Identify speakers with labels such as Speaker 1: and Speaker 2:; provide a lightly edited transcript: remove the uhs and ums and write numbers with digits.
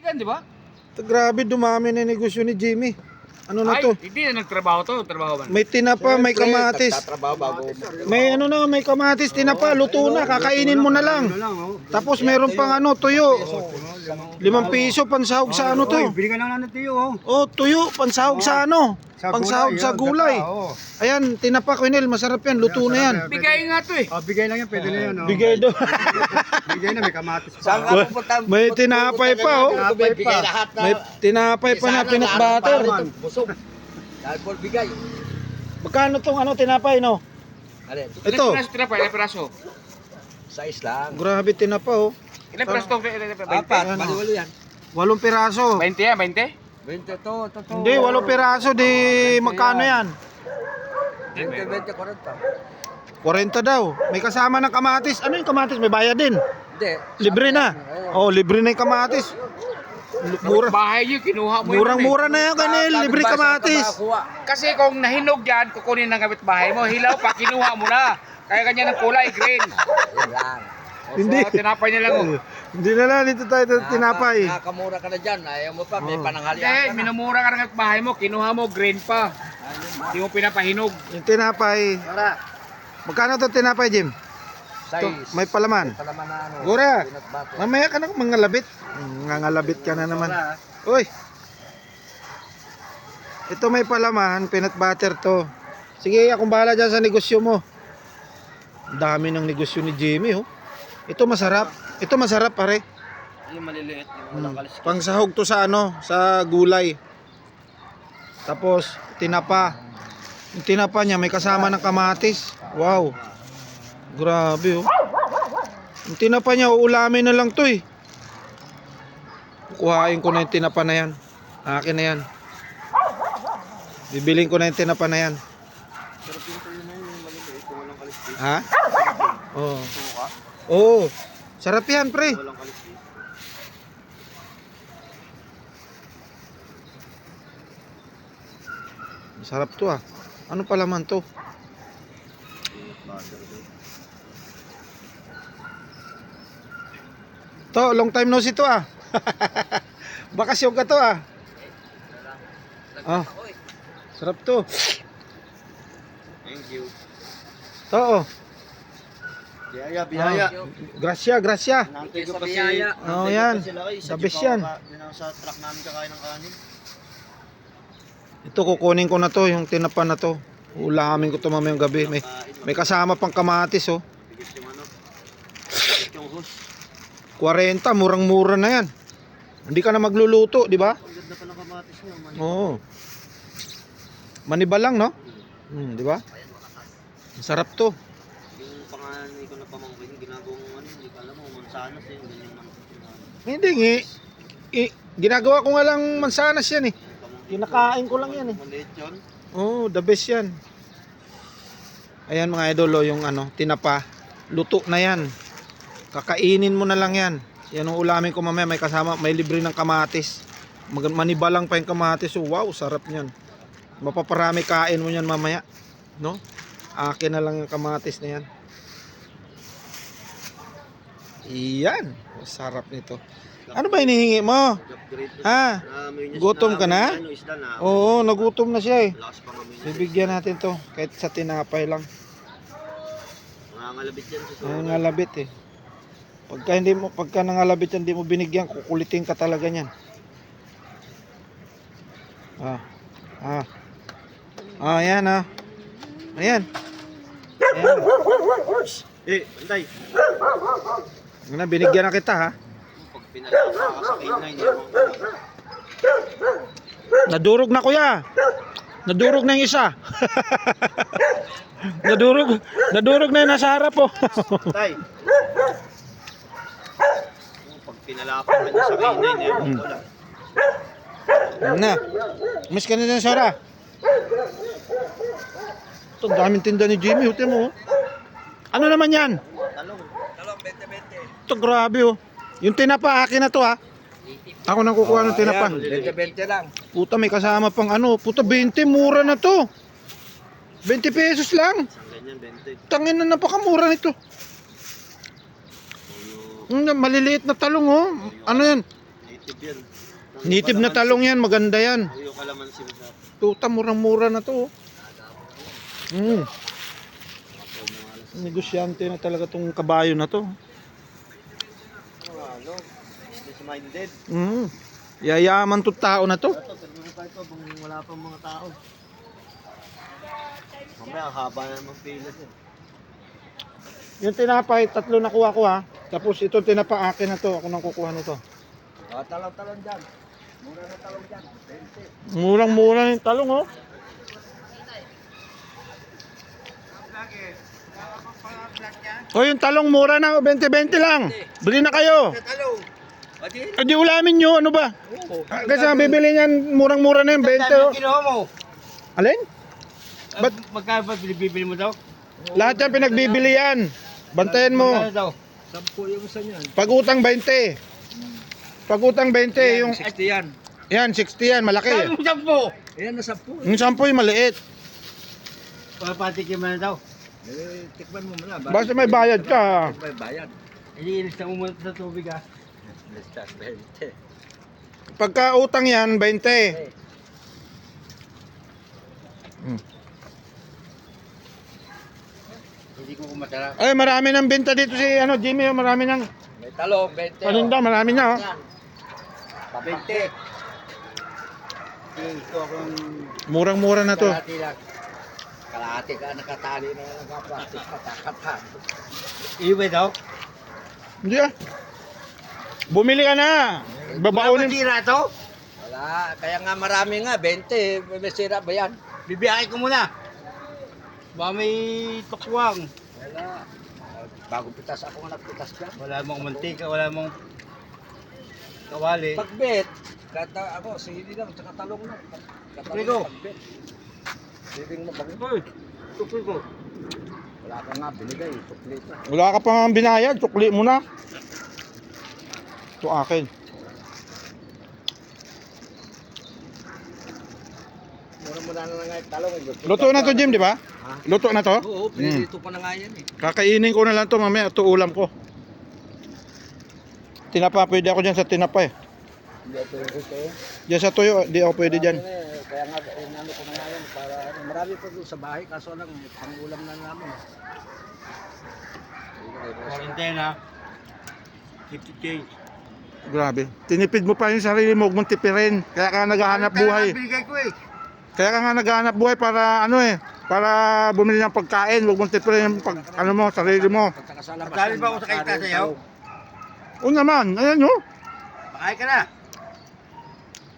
Speaker 1: Ikan, di ba?
Speaker 2: Grabe, dumami na yung negosyo ni Jimmy. Ano na
Speaker 1: Ay,
Speaker 2: to?
Speaker 1: hindi na nagtrabaho to. Trabaho man.
Speaker 2: May tinapa, may kamatis.
Speaker 3: Nagtatrabaho bago.
Speaker 2: May ano na, may kamatis, tinapa, luto na, kakainin mo na lang. Tapos meron pang ano, tuyo. 5 piso pansahog sa ano to.
Speaker 3: Bili ka lang ng tiyo, oh.
Speaker 2: Oh, tuyo, pansahog sa ano? Pansahog sa gulay. Ayan, tinapa, Quinel, masarap yan, luto na yan.
Speaker 1: Bigay nga to eh.
Speaker 3: Bigay lang yan, pwede na yan, oh.
Speaker 2: Bigay daw.
Speaker 3: Bigay na, may kamatis pa.
Speaker 4: Saan ka pupunta?
Speaker 2: May tinapay pa, oh.
Speaker 4: Bigay lahat na.
Speaker 2: May tinapay pa na peanut butter.
Speaker 4: Busog. Dahil po bigay.
Speaker 2: Magkano tong ano, tinapay, no?
Speaker 4: Alin?
Speaker 2: Ito,
Speaker 1: Ilang piraso, ilang piraso?
Speaker 4: Size lang.
Speaker 2: grabe tinapa, oh.
Speaker 1: Ilang piraso to? 20?
Speaker 4: Apat, baliwalo yan.
Speaker 2: 8 piraso.
Speaker 1: 20 yan, 20?
Speaker 4: 20 to.
Speaker 2: Hindi, 8 piraso, di magkano yan?
Speaker 4: 20, 40.
Speaker 2: 40 daw. May kasama ng kamatis. Ano yung kamatis? May bayad din.
Speaker 4: Hindi.
Speaker 2: Libre na. Oh, libre na yung kamatis. Mura.
Speaker 1: Bahay nyo, kinuha mo yun.
Speaker 2: Murang-mura na yan, Kanel. Libre kamatis.
Speaker 1: Kasi kung nahinog yan, kukunin ng kapitbahay mo. Hilaw pa, kinuha mo na. Kaya ganyan ang kulay, green.
Speaker 4: Yan lang.
Speaker 2: Hindi.
Speaker 1: So, tinapay niya lang. Oh.
Speaker 2: Hindi na lang, dito tayo tinapay.
Speaker 4: Nakakamura ka na dyan. Ayaw mo pa, may pananghalian
Speaker 1: Hindi,
Speaker 4: ka na.
Speaker 1: minumura ka ng kapitbahay mo, kinuha mo, green pa. Hindi mo pinapahinog.
Speaker 2: Yung tinapay. Magkano to tinapay, Jim? To,
Speaker 4: Size.
Speaker 2: may palaman.
Speaker 4: Palaman na ano.
Speaker 2: Gura.
Speaker 4: Peanut butter.
Speaker 2: Mamaya ka na mangalabit. Mangalabit ka na naman. Uy. Ito may palaman, peanut butter to. Sige, akong bahala dyan sa negosyo mo. Ang dami ng negosyo ni Jimmy, oh. Ito masarap. Ito masarap, pare.
Speaker 4: Yung maliliit. Yung walang kalis.
Speaker 2: Pangsahog to sa ano, sa gulay. Tapos tinapa. Yung tinapa niya may kasama ng kamatis. Wow. Grabe, oh. Yung tinapa niya uulamin na lang to, eh. Kuhain ko na yung tinapa na yan. Akin na yan. Bibiling ko na yung tinapa na yan. Ha? Oo. Oo. Sarap yan, pre. Sarap to, ah. Ano palaman to? To, long time no see to, ah. Bakasyon ka to, ah. Oh. Sarap to.
Speaker 3: Thank you.
Speaker 2: To, oh.
Speaker 3: Biyaya, biyaya.
Speaker 2: Gracia, gracia.
Speaker 3: Nantay ko
Speaker 4: Sa
Speaker 3: kasi.
Speaker 4: biyaya.
Speaker 2: Oh, yan. The best yan.
Speaker 3: Sa truck namin kakain ng kanin.
Speaker 2: Ito, kukunin ko na to, yung tinapa na to. Ulamin ko to mamayang gabi. May kasama pang kamatis, oh.
Speaker 3: Bigis yung ano. Bigis yung hus.
Speaker 2: 40, murang-mura na yan. Hindi ka na magluluto, di ba?
Speaker 3: Ang ganda pa ng kamatis niya.
Speaker 2: Oo. Maniba lang, no? Di ba? Ang sarap to.
Speaker 3: Yung panganay ko na pamangkin, ginagawang ano, hindi ko alam mo, mansanas eh, ganyan man.
Speaker 2: Hindi, ginagawa ko nga lang mansanas yan, eh. Kinakain ko lang yan, eh.
Speaker 3: Maliit yun.
Speaker 2: Oo, the best yan. Ayan mga idol, oh, yung ano, tinapa. Luto na yan. Kakainin mo na lang yan. Yan ang ulamin ko mamaya, may kasama, may libre ng kamatis. Maniba lang pa yung kamatis. Oh, wow, sarap niyan. Mapaparami kain mo yan mamaya, no? Akin na lang yung kamatis na yan. Iyan, oh, sarap nito. Ano ba hinihingi mo?
Speaker 3: Upgrade na.
Speaker 2: Ha? Gutom ka na?
Speaker 3: Ano, isda na.
Speaker 2: Oo, nagutom na siya, eh.
Speaker 3: Lakas pa kami.
Speaker 2: Bibigyan natin to kahit sa tinapay lang.
Speaker 3: Nangangalabit yan sa
Speaker 2: Nangangalabit, eh. Pagka nangalabit yan, hindi mo binigyan, kukulitin ka talaga niyan. Ayan, ah. Ayan. Ayan.
Speaker 3: bantay.
Speaker 2: Na, binigyan na kita, ha.
Speaker 3: Pag pinalaka ka sa K9,
Speaker 2: Nadurog na, kuya. Nadurog na yung isa. Nadurog na yung nasa harap, oh.
Speaker 3: Tay. Pag pinalaka ka niya sa K9, wala.
Speaker 2: Na. Miss ka na dyan, Sora. Ito, daming tinda ni Jimmy. Hote mo, oh. Ano naman yan?
Speaker 3: Talong.
Speaker 4: Talong, 20-20.
Speaker 2: Ito, grabe, oh. Yung tinapa, akin na to, ha. Ako nang kukuha ng tinapa.
Speaker 4: 20-20 lang.
Speaker 2: Puta, may kasama pang ano. Puta, 20, mura na to. 20 pesos lang.
Speaker 3: Isang ganyan, 20.
Speaker 2: Tangin na, napakamura nito. Maliliit na talong, oh. Ano yan?
Speaker 3: native yan.
Speaker 2: Native na talong yan, maganda yan.
Speaker 3: Yung kalamansi mo sa
Speaker 2: Tuta, murang-mura na to. Mm. Negosyante na talaga tong kabayo na to.
Speaker 3: ano, business-minded.
Speaker 2: Mm. Yayaman to tao na to.
Speaker 3: Ito, pagbubuka pa ito kung wala pang mga tao. Mamaya, haba na naman pila din.
Speaker 2: Yung tinapay, 3 nakuha ko ha. Tapos ito tinapa akin na to. Ako nang kukuha nito.
Speaker 4: Talong-talong dyan. Mura na talong dyan. 20.
Speaker 2: Murang-mura yung talong oh. O yung talong mura na, 20-20 lang. Bili na kayo.
Speaker 4: Talong. Adi.
Speaker 2: Adi ulamin nyo, ano ba?
Speaker 4: Oo.
Speaker 2: Kasi ang bibili niyan, murang-mura na yun, 20 oh.
Speaker 4: Kinuha mo.
Speaker 2: Alin? Ba't
Speaker 4: Magkano ba bibili mo daw?
Speaker 2: lahat yan pinagbibili yan? Bantayan mo.
Speaker 4: daw? 10 yung isa niyan.
Speaker 2: Pag utang 20. Pag utang 20, yung
Speaker 4: 60 yan.
Speaker 2: yan, 60 yan, malaki.
Speaker 4: Yung 10. Ayan na 10.
Speaker 2: Yung 10 yung maliit.
Speaker 4: Papatikin mo na daw. Tikman mo muna.
Speaker 2: Basta may bayad ka.
Speaker 4: May bayad.
Speaker 3: Iliinis na mo muna sa tubig ha.
Speaker 4: Basta 20.
Speaker 2: Pagka utang yan, 20.
Speaker 4: Hindi ko kumatara.
Speaker 2: Ay, marami nang benta dito si Jimmy, oh, marami nang
Speaker 4: May talong, 20.
Speaker 2: paninda, marami na oh.
Speaker 4: Yan. 20. Ito akong
Speaker 2: Murang-mura na to.
Speaker 4: kalahati lang. Kalahati ka nakatali na nagpaplastic katakatan.
Speaker 3: Iwe daw?
Speaker 2: Hindi ah. Bumili ka na. Babaunin.
Speaker 3: Tira to?
Speaker 4: Wala, kaya nga marami nga, 20. May sira ba yan?
Speaker 3: Bibiyakin ko muna. Ba may tukwang.
Speaker 4: Wala. Bago pitas ako nga nagpitas dyan.
Speaker 3: Wala mong mantika, wala mong kawali.
Speaker 4: Pagbet, kata ako, sili lang, tsaka talong lang.
Speaker 3: Tukli ko.
Speaker 4: Pagbet. Siling mo, bakit?
Speaker 3: Uy, tukli ko.
Speaker 4: Wala ka nga binigay, tukli ito.
Speaker 2: Wala ka pa nga binayad, sukli mo na. Ito akin.
Speaker 4: Mura-mura na nga yung talong.
Speaker 2: Luto na to, Jim, di ba?
Speaker 4: Ha?
Speaker 2: Luto na to?
Speaker 4: Oo, pinilito pa na nga yan eh.
Speaker 2: Kakainin ko na lang to mamaya, ito ulam ko. Tinapa, pwede ako dyan sa tinapa eh.
Speaker 4: Hindi ito yung ito eh.
Speaker 2: Diyan sa tuyo, di ako pwede dyan.
Speaker 4: Kaya nga, ano ko na nga yan, para marami pa doon sa bahay, kaso lang, pang-ulam na namin.
Speaker 3: Quarantena. Keep the change.
Speaker 2: Grabe. Tinipid mo pa yung sarili mo, huwag mong tipirin. Kaya ka naghahanap buhay.
Speaker 3: Bigay ko eh.
Speaker 2: Kaya ka nga naghahanap buhay para ano eh, para bumili ng pagkain, huwag mong tipirin yung pag, ano mo, sarili mo.
Speaker 4: Pagkakasalamat.
Speaker 3: Dali ba ako sa kaita sa'yo?
Speaker 2: O naman, ayan nyo.
Speaker 3: Makain ka na.